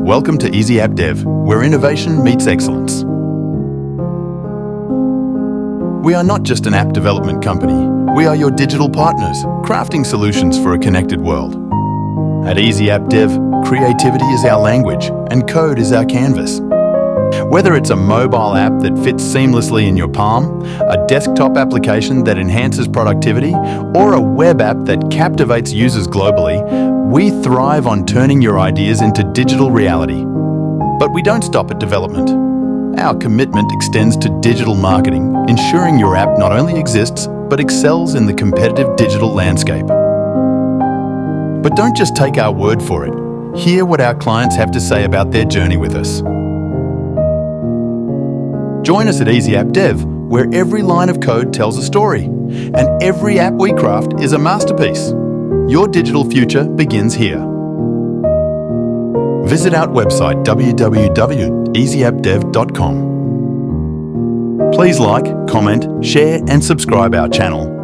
Welcome to Easy App Dev, where innovation meets excellence. We are not just an app development company. We are your digital partners, crafting solutions for a connected world. At Easy App Dev, creativity is our language and code is our canvas. Whether it's a mobile app that fits seamlessly in your palm, a desktop application that enhances productivity, or a web app that captivates users globally, we thrive on turning your ideas into digital reality. But we don't stop at development. Our commitment extends to digital marketing, ensuring your app not only exists, but excels in the competitive digital landscape. But don't just take our word for it. Hear what our clients have to say about their journey with us. Join us at Easy App Dev, where every line of code tells a story, and every app we craft is a masterpiece. Your digital future begins here. Visit our website www.easyappdev.com. Please like, comment, share and subscribe our channel.